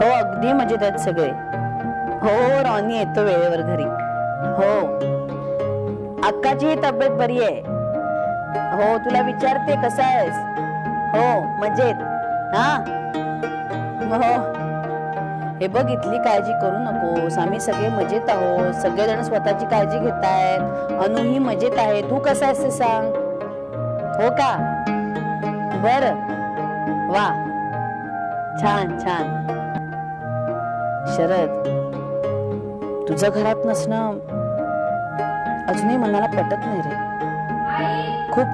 हो अगदी मजेत आहेत सगळे. हो रॉनी येतो वेळेवर घरी. हो अक्काची तब्येत बरी आहे. हो तुला विचारते कसा आहेस. हो मजेत. हा हो हे बघ इथली काळजी करू नकोस. आम्ही सगळे मजेत आहोत. सगळेजण स्वतःची काळजी घेतायत. अनुही मजेत आहे. तू कसा आहेस ते सांग. हो का बर वा छान छान. शरद तुझं घरात नसणं अजूनही मनाला पटत नाही रे. खूप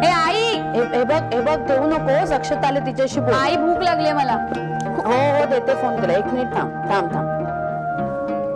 आई हे बघ देऊ नकोस. अक्षत आले तिच्याशी बोल. आई भूक लागली मला. हो हो देते फोन केला. एक मिनिट थांब.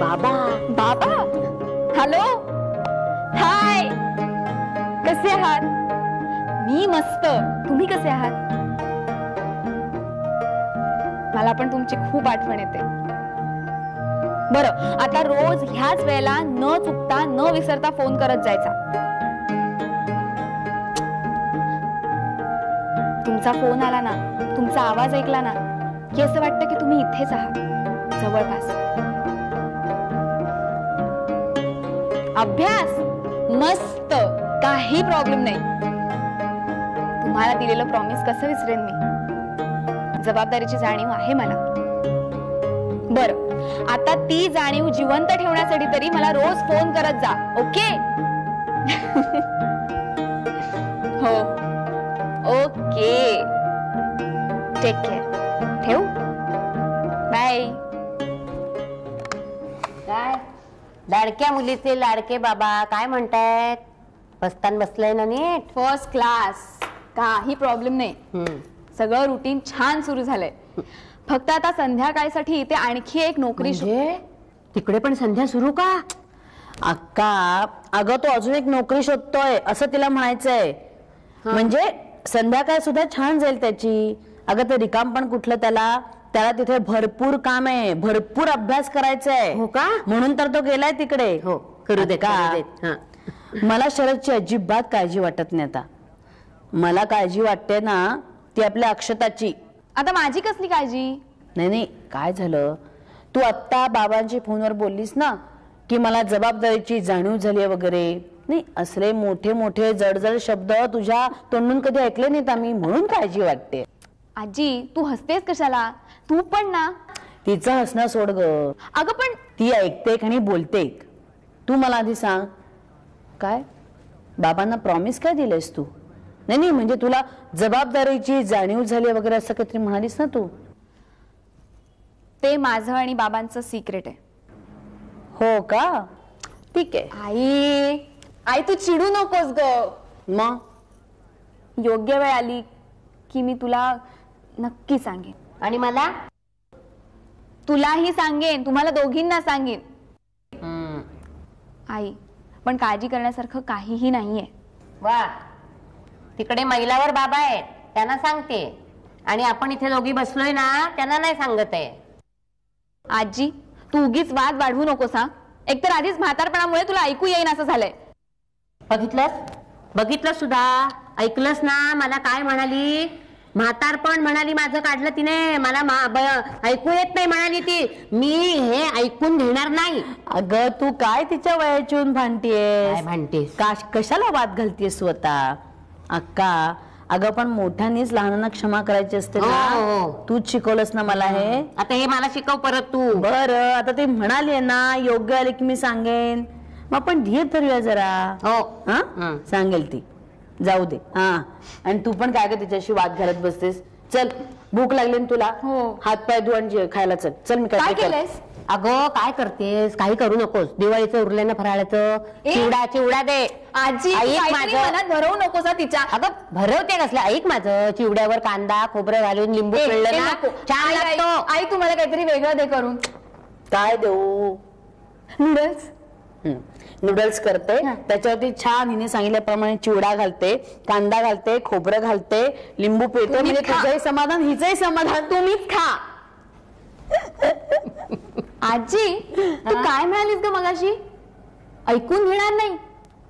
बाबा बाबा हॅलो हाय कसे आहात. मी मस्त. तुम्ही कसे आहात. मला पण तुमची खूप आठवण येते. बरं आता रोज ह्याच वेळेला न चुकता न विसरता फोन करत जायचा. तुमचा फोन आला ना तुमचा आवाज ऐकला ना की असं वाटतं की तुम्ही इथेच आहात जवळपास. अभ्यास मस्त काही प्रॉब्लेम नाही. तुम्हाला दिलेलं प्रॉमिस कसं विसरेन मी. जबाबदारीची जाणीव आहे मला. बरं आता ती जाणीव जिवंत ठेवण्यासाठी तरी मला रोज फोन करत जा. ओके हो ओके टेक केअर. ठेवू बाय. काय लाडक्या मुलीचे लाडके बाबा काय म्हणतायत. बसतान बसलंय ना नीट. फर्स्ट क्लास काही प्रॉब्लेम नाही. सगळं रुटीन छान सुरू झालंय. फक्त आता संध्याकाळसाठी इथे आणखी एक नोकरी. तिकडे पण संध्या सुरू का. अक्का अगं तो अजून एक नोकरी शोधतोय असं तिला म्हणायचंय. म्हणजे संध्याकाळ सुद्धा छान जाईल त्याची. अगं ते रिकाम पण कुठलं त्याला तिथे भरपूर काम आहे. भरपूर अभ्यास करायचा आहे. हो का म्हणून तर तो गेलाय तिकडे. हो करू दे का मला शरदची अजिबात काळजी वाटत नाही आता. मला काळजी वाटते ना ती आपल्या अक्षताची. आता माझी कसली काळजी. नाही काय झालं. तू आत्ता बाबांची फोनवर बोललीस ना की मला जबाबदारीची जाणीव झाली वगैरे. नाही असले मोठे मोठे जडजड शब्द तुझ्या तोंडून कधी ऐकले नाहीत आम्ही. म्हणून काळजी वाटते. आजी तू हसतेस कशाला. तू पण ना. तिचं हसणं सोड ग. अगं पण ती ऐकते आणि बोलते. तू मला आधी सांग काय बाबांना प्रॉमिस काय दिलेस तू. नाही म्हणजे तुला जबाबदारीची जाणीव झाली वगैरे असं काहीतरी म्हणालीस ना तू. ते माझं आणि बाबांचं सिक्रेट आहे. हो का ठीक आहे. आई तू चिडू नकोस ग. मग योग्य वेळ आली की मी तुला नक्की सांगेन. आणि मला तुलाही सांगेन. तुम्हाला दोघींना सांगेन. आई पण काळजी करण्यासारखं काहीही नाहीये. वा तिकडे महिलावर बाबा आहेत त्यांना सांगते आणि आपण इथे दोघी बसलोय ना त्यांना नाही सांगत आहे. आजी तू उगीच वाद वाढवू नकोस हा. एकतर आधीच म्हातारपणामुळे तुला ऐकू येईन असं झालंय. बघितलं सुद्धा ऐकलंस ना. मला काय म्हणाली. म्हातारपण म्हणाली माझं काढलं तिने. मला ऐकू येत नाही म्हणाली ती. मी हे ऐकून घेणार नाही. अगं तू काय तिच्या वयाची भांडतेस. कशाला वाद घालतेस स्वतः. अक्का अगं पण मोठ्यानीच लहानांना क्षमा करायची असते ना. तूच शिकवलंस ना मला हे. आता हे मला शिकव परत तू. बरं आता ते म्हणाली ना योग्य आले की मी सांगेन. मग आपण धीर धरूया जरा. हो हा सांगेल ती. जाऊ दे. हा आणि तू पण काय ग तिच्याशी वाद घालत बसतेस. चल भूक लागली ना तुला. हात पाय धु आणि खायला चल. चल मी काय केलंस. अगं काय करतेस. काही करू नकोस. दिवाळीचं उरलेलं फराळाचं चिवडा दे. आजी मनात भरवू नकोस तिच्या. अगं भरवते कसलं. ऐक माझं. चिवड्यावर कांदा खोबरं घालून लिंबू पिळलं ना छान लागतो. आई तुम्हाला काहीतरी वेगळं दे करून. काय देऊ. नूडल्स करते. त्याच्यावरती छान हिने सांगितल्याप्रमाणे चिवडा घालते कांदा घालते खोबरं घालते लिंबू पिळते. म्हणजे तुझंही समाधान हिचंही समाधान. तुम्हीच खा. आजी तू काय म्हणालीस ग मगाशी. ऐकून घेणार नाही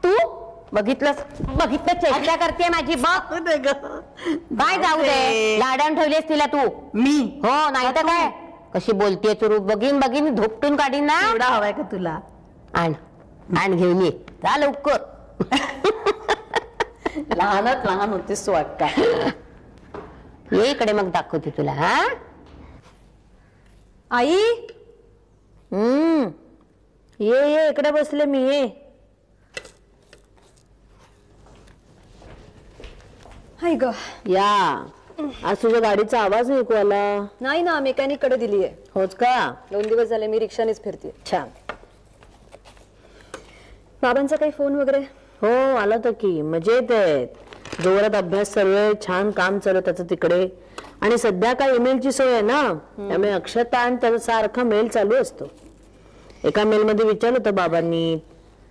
तू. बघितलं चेष्टा करते माझी. बघ काय जाऊ दे. लाडान ठेवलीस तिला तू. मी हो नाही तर काय. कशी बोलतेय तू, बघीन बघीन धोपटून काढीन ना. एवढा हवाय का तुला? आण आण घेऊन ये, जा लवकर. लहानच लहान होतीस तू वाटतं. ये इकडे मग दाखवते तुला. हा आई ये ये इकडे बसले मी. ये हाय ग. या. आज तुझ्या गाडीचा आवाज ऐकू आला. नाही ना, मेकॅनिक कडे दिली आहे. होच का? 2 दिवस झाले मी रिक्षानेच फिरते. छान. बाबांचा काही फोन वगैरे? हो आला तर की, मजेत आहेत. जोरात अभ्यास चालू आहे, छान काम चालू आहे त्याचं तिकडे. आणि सध्या काय ईमेलची सोय आहे ना, त्यामुळे अक्षता आणि त्याचा सारखा मेल चालू असतो. एका मेल मध्ये विचारलं होतं बाबांनी,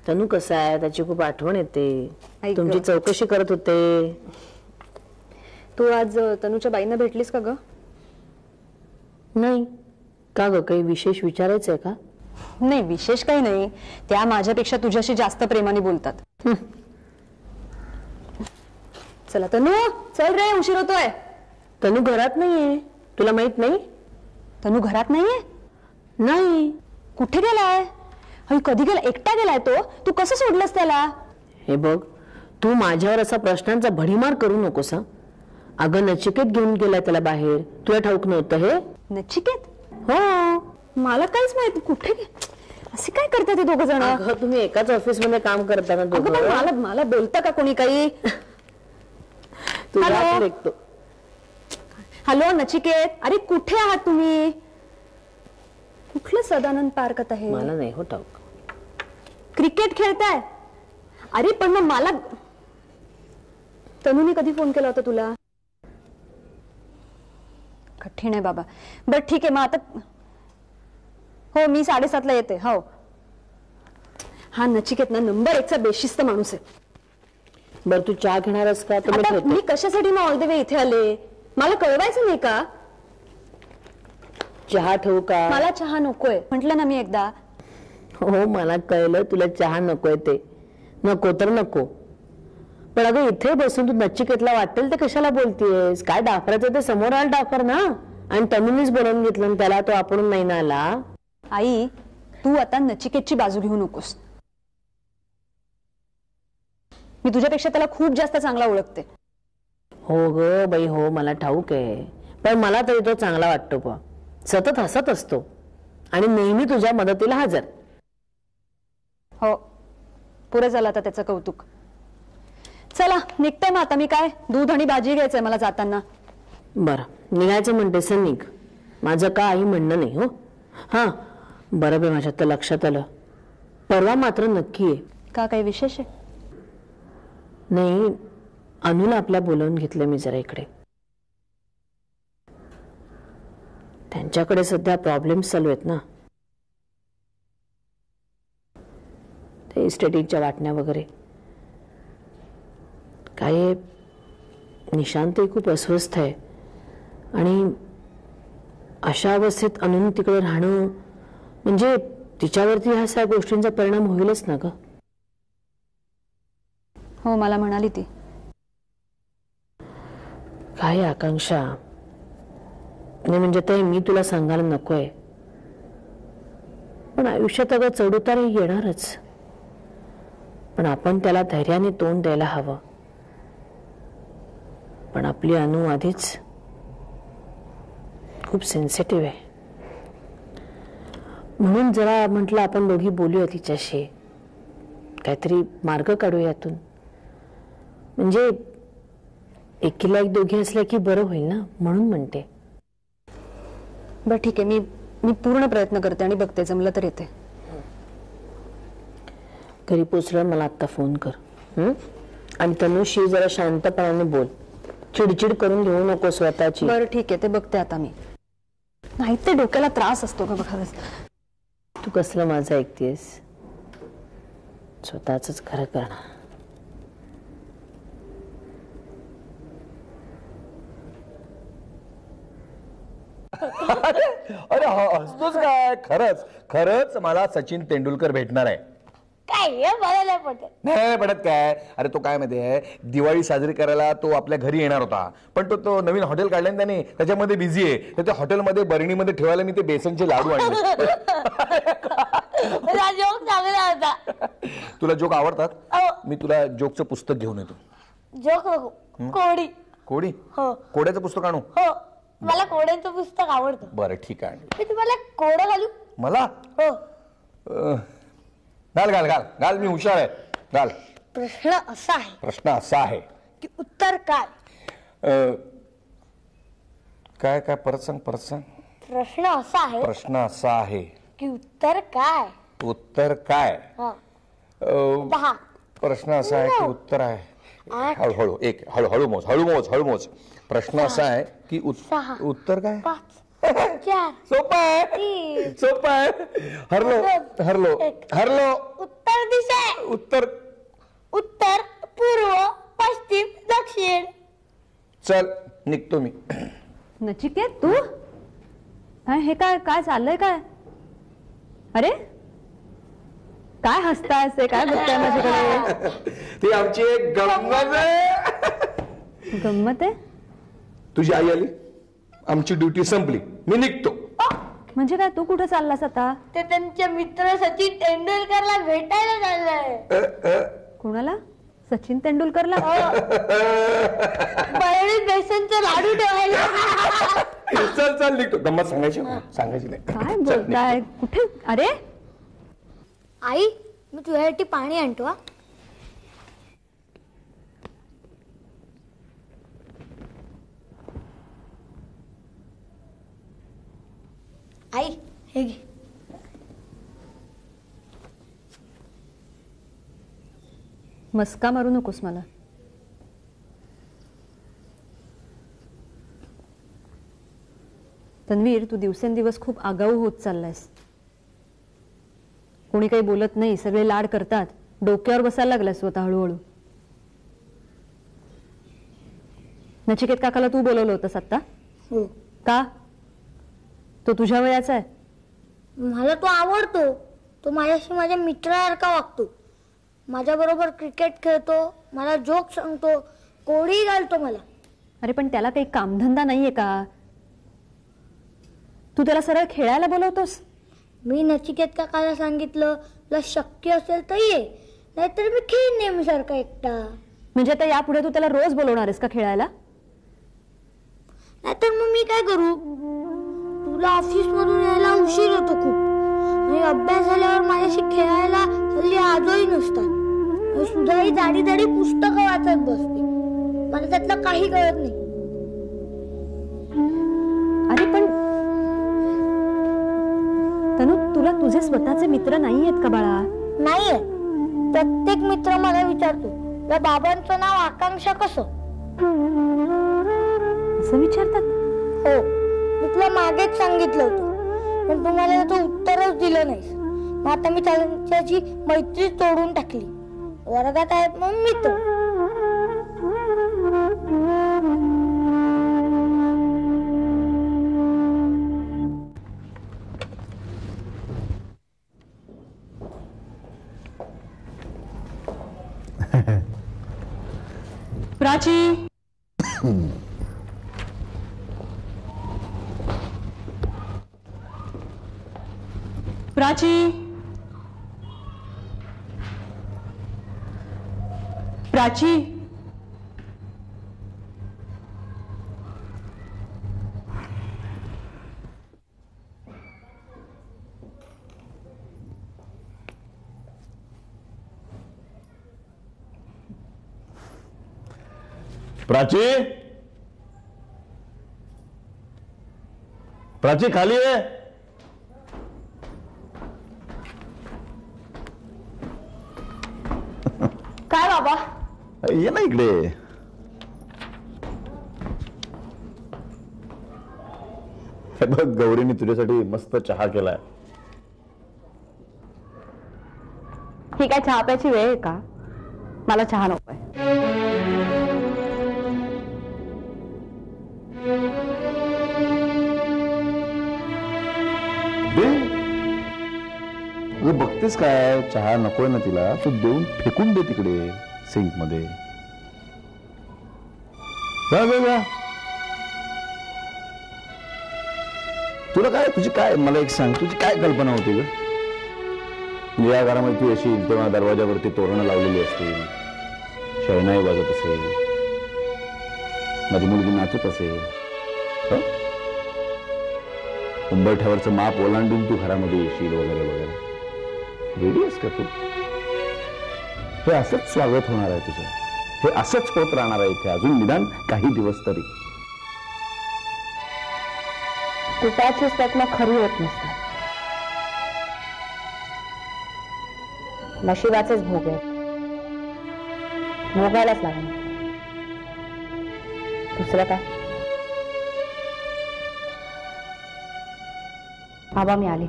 तनू कसा आहे, त्याची खूप आठवण येते, तुमची चौकशी करत होते. तू आज तनूच्या बाईंना भेटलीस का ग? नाही का ग, काही विशेष विचारायचंय का? नाही विशेष काही नाही, त्या माझ्यापेक्षा तुझ्याशी जास्त प्रेमाने बोलतात. चला तनू, चल रे, उशीर होतोय. तनू घरात नाहीये, तुला माहित नाही? तनू घरात नाहीये? नाही. कुठे गेलाय? अय कधी गेला? एकटा गेलाय तो? तू कसं सोडलंस त्याला? हे बघ, तू माझ्यावर असा प्रश्नांचा भडीमार करू नकोस. अगं नचिकेत घेऊन गेलाय त्याला बाहेर, तुला ठाऊक नव्हतं हे? नचिकेत? हो. मला काहीच माहित. कुठे असे काय करतात ते दोघ जण? अगं तुम्ही एकाच ऑफिस मध्ये काम करता ना दोघं? मला मला बोलतं का कोणी काही? तुला ऐकतो. हॅलो नचिकेत, अरे कुठे आहात तुम्ही? कुठलं सदानंद पार्कात आहे? मला नाही हो ठाऊक. क्रिकेट खेळताय? अरे पण मग मला तनूने कधी फोन केला होता तुला? कठीण आहे बाबा. बर ठीक आहे, मग आता हो मी 7:30ला येते. हो. हा नचिकेत ना नंबर 1चा बेशिस्त माणूस आहे. बर तू चहा घेणारस का? आता मी कशासाठी मग ऑल द वे इथे आले? मला कळवायचं नाही का? चहा ठेवू का? मला चहा नकोय म्हटलं ना मी एकदा. हो मला कळलं तुला चहा नकोय ते. नको तर नको, पण अगं इथे बसून तू नचिकेतला वाटेल ते कशाला बोलतीयस? काय डाफरायचं ते समोर आला डाफर ना. आणि तनुनीच बोलवून घेतलं त्याला, तो आपण नाही ना आला. आई तू आता नचिकेतची बाजू घेऊ नकोस. मी तुझ्यापेक्षा त्याला खूप जास्त चांगला ओळखते. हो ग बाई हो, मला ठाऊक आहे, पण मला तरी तो चांगला वाटतो. पा सतत हसत असतो आणि नेहमी तुझ्या मदतीला हजर. हो पुरे झालं आता त्याचं कौतुक. चला निघते मग आता. मी काय दूध आणि भाजी घ्यायचंय मला जाताना. बरं निघायचं म्हणतेस निघ, माझं काही म्हणणं नाही. हो हा बरं बे, माझ्या तर लक्षात आलं, परवा मात्र नक्की आहे. का काही विशेष आहे? नाही, अनुला आपल्या बोलवून घेतलं मी जरा इकडे. त्यांच्याकडे सध्या प्रॉब्लेम्स चालू आहेत ना, ते इस्टेटिंगच्या वाटण्या वगैरे. काय निशांतही खूप अस्वस्थ आहे आणि अशा अवस्थेत अनुन तिकडे राहणं म्हणजे तिच्यावरती ह्या सगळ्या गोष्टींचा परिणाम होईलच ना ग. हो मला म्हणाली ती. काय आकांक्षा, नाही म्हणजे ते मी तुला सांगायला नकोय, पण आयुष्यात अगं चढउतार येणारच, पण आपण त्याला धैर्याने तोंड द्यायला हवं. पण आपली अनु आधीच खूप सेन्सिटिव्ह आहे, म्हणून जरा म्हटलं आपण दोघी बोलूया तिच्याशी, काहीतरी मार्ग काढूया यातून. म्हणजे एकीला एक दोघी असल्या की बरं होईल ना, म्हणून म्हणते. बरं ठीक आहे, मी पूर्ण प्रयत्न करते आणि बघते, जमलं तर येते. घरी पोचल्यावर मला आत्ता फोन कर. आणि तनुशी जरा शांतपणाने बोल, चिडचिड करून घेऊ नको स्वतःची. बरं ठीक आहे, ते बघते आता मी. नाही ते डोक्याला त्रास असतो का बघा. तू कसलं माझं ऐकतेस? स्वतःच खरं करणार. अरे हसतोस काय? खरंच खरंच मला सचिन तेंडुलकर भेटणार आहे. काय हे मला नाही पटत. नाही पडत काय. अरे तो काय माहिती आहे, दिवाळी साजरी करायला तो आपल्या घरी येणार होता, पण तो नवीन हॉटेल काढलं ना त्याने, त्याच्यामध्ये बिझी आहे. तर त्या हॉटेलमध्ये बरणीमध्ये ठेवायला मी ते बेसनचे लाडू आणले. जोक चांगला होता. तुला जोक आवडतात? अहो. मी तुला जोकचं पुस्तक घेऊन येतो. जोक नको, कोडी. कोडी? हो कोड्याचं पुस्तक आणू? हो, मला कोड्यांचं पुस्तक आवडतं. बरं ठीक आहे. मी तुम्हाला कोडं घालू? मला? हो. घाल घाल घाल घाल, मी हुशार आहे, घाल. प्रश्न असा आहे प्रश्न असा आहे की उत्तर काय? काय काय परत सांग, परत सांग. प्रश्न असा आहे प्रश्न असा आहे की उत्तर काय? उत्तर काय? हा. 10 प्रश्न असा आहे की उत्तर आहे. 8 हळूहळू हळूहळू मोज, हळू मोज. प्रश्न असा आहे की 6 उत्तर काय? 5 4 सोपा आहे, 3 सोपा आहे. हरलो. उत्तर दिशा. उत्तर पूर्व पश्चिम दक्षिण. चल निघतो मी. नचिकेत तू हे काय काय चाललंय काय? अरे काय हसताय, ते काय बघताय माझ्याकडे? ती आमची एक गंमत आहे. गंमत आहे तुझी आई आली, आमची ड्युटी संपली, मी निघतो. म्हणजे काय? तू कुठे चाललास आता? ते त्यांचे मित्र सचिन तेंडुलकरला भेटायला चाललंय. कोणाला? सचिन तेंडुलकरला? बरणी बेसनचं लाडू ठेवायला. चल निघतो. गंमत सांगायची नाही. काय बोलताय? कुठे? अरे आई, मी तुझ्यासाठी पाणी आणतो. हा, आई हे घे. मस्का मारू नकोस मला. तन्वीर, तू दिवसेंदिवस खूप आगाऊ होत चाललायस. कोणी काही बोलत नाही, सगळे लाड करतात, डोक्यावर बसायला लागलास स्वतः हळूहळू. नचिकेत काकाला तू बोलवलं होतंस आता? हो. का? तो तुझ्या वयाचा आहे. मला तो आवडतो. तो माझ्याशी माझ्या मित्रासारखा वागतो. माझ्या बरोबर क्रिकेट खेळतो, मला जोक सांगतो, कोडी घालतो मला. अरे पण त्याला काही कामधंदा नाहीये का? तू त्याला सरळ खेळायला बोलवतोस? मी नचिकेत काकाला सांगितलं, तुला शक्य असेल तर ये, नाहीतर मी खेळ नेहमीसारखा एकटा. म्हणजे आता यापुढे तू त्याला रोज बोलवणार आहेस का खेळायला? नाहीतर मग मी काय करू? तुला ऑफिस मधून यायला उशीर होतो खूप, आणि अभ्यास झाल्यावर माझ्याशी खेळायला हल्ली आजही नसतात. सुधाही जाडी जाडी पुस्तकं वाचत बसते. मला त्यातलं काही कळत नाही. अरे पण तनु, तुला तुझे स्वतःचे मित्र नाही आहेत का बाळा? नाहीये. प्रत्येक मित्र मला विचारतो, या बाबांचं नाव आकांक्षा कसं? असं विचारतात? हो, मी तुला मागेच सांगितलं होतं, पण तुम्हाला त्याचं उत्तरच दिलं नाही. मग आता मी त्यांच्याची मैत्री तोडून टाकली. वर्गात आहेत मग मित्र. प्राची, प्राची, प्राची. प्राची, प्राची खाली आहे. काय बाबा? ये ना इकडे. हे बघ, गौरीने तुझ्यासाठी मस्त चहा केलाय. ही काय चहा प्यायची वेळ आहे का? मला चहा नकोय. अगं बघतेस काय, चहा नकोय ना तिला, तो देऊन फेकून दे तिकडे सिंक मध्ये. जा जा जा. तुला काय, तुझी काय, मला एक सांग, तुझी काय कल्पना होती ग? या घरामध्ये तू येशील तेव्हा दरवाजावरती तोरणं लावलेली असतील, शहनाई वाजत असेल, माझी मुलगी नाचत असेल, उंबरठ्यावरचं माप ओलांडून तू घरामध्ये येशील वगैरे वगैरे. रेडी आहेस का तू? हे असंच स्वागत होणार आहे तुझं, हे असंच होत राहणार आहे इथे अजून निदान काही दिवस तरी. कुटाची स्वप्न खरी होत नसतात, नशिबाचेच भोग आहेत, भोगायलाच लागणार. दुसरं काय? बाबा मी आले.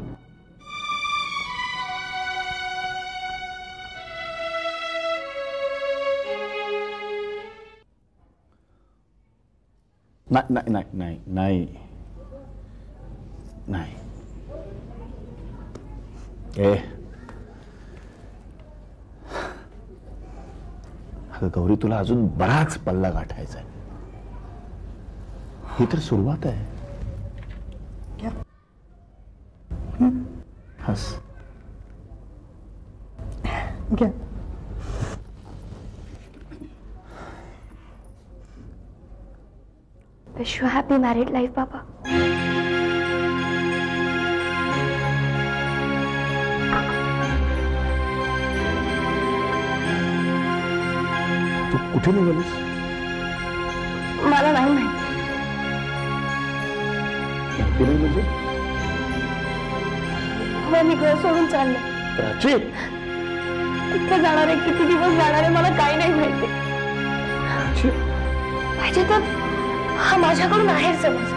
नाही नाही नाही नाही नाही. ए अगं गौरी, तुला अजून बराच पल्ला गाठायचा आहे. ही तर सुरुवात आहे. हस. Wish you a happy married life, Papa. तू कुठे निघालीस? मला नाही माहिती. कुठे म्हणजे? हो, मी घर सोडून चालले. प्राची, कुठे जाणार आहे, किती दिवस जाणार आहे, मला काही नाही माहिती. पाहिजे तर हा माझ्याकडून आहे समज.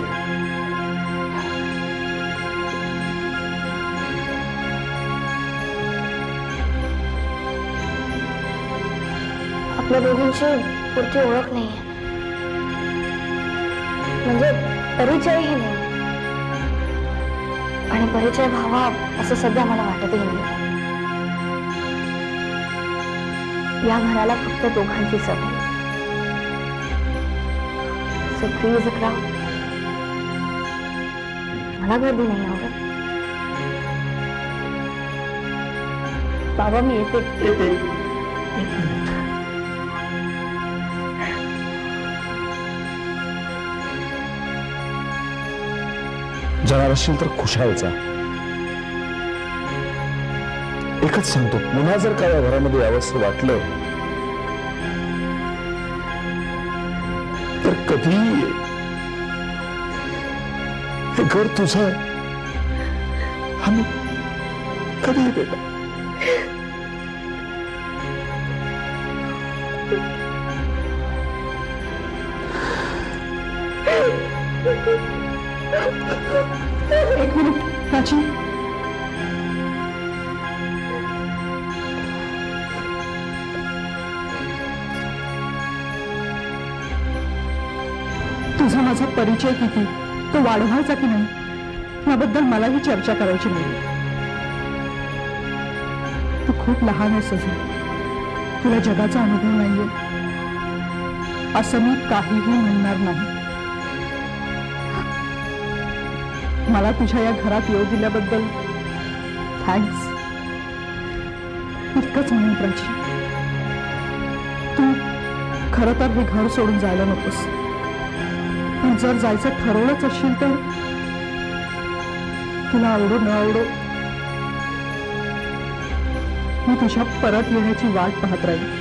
आपल्या दोघींची पुरती ओळख नाहीये, म्हणजे परिचयही नाही, आणि परिचय व्हावा असं सध्या मला वाटतही नाही. या घराला फक्त दोघांची सवय. So please a crowd. मला गर्दी नाही आवडत. बाबा मी येते. जाणार असेल तर खुशालचा. एकच सांगतो, पुन्हा जर काय या घरामध्ये यावंसं वाटलं तर कधी हे घर तुझं आहे. आम्ही कधीही बेटा. एक मिनिट प्राची. तुझा माझा परिचय किती, तो वाढवायचा की नाही याबद्दल मलाही चर्चा करायची नाही. तू खूप लहान आहेस अजून, तुला जगाचा अनुभव नाहीये असं मी काहीही म्हणणार नाही. मला तुझ्या या घरात येऊ दिल्याबद्दल थँक्स. इतकंच म्हणून प्राची, तू खरं तर हे घर सोडून जायला नकोस. पण जर जायचं ठरवलंच असेल तर तुला आवडो न आवडो मी तुझ्या परत येण्याची वाट पाहत राहील.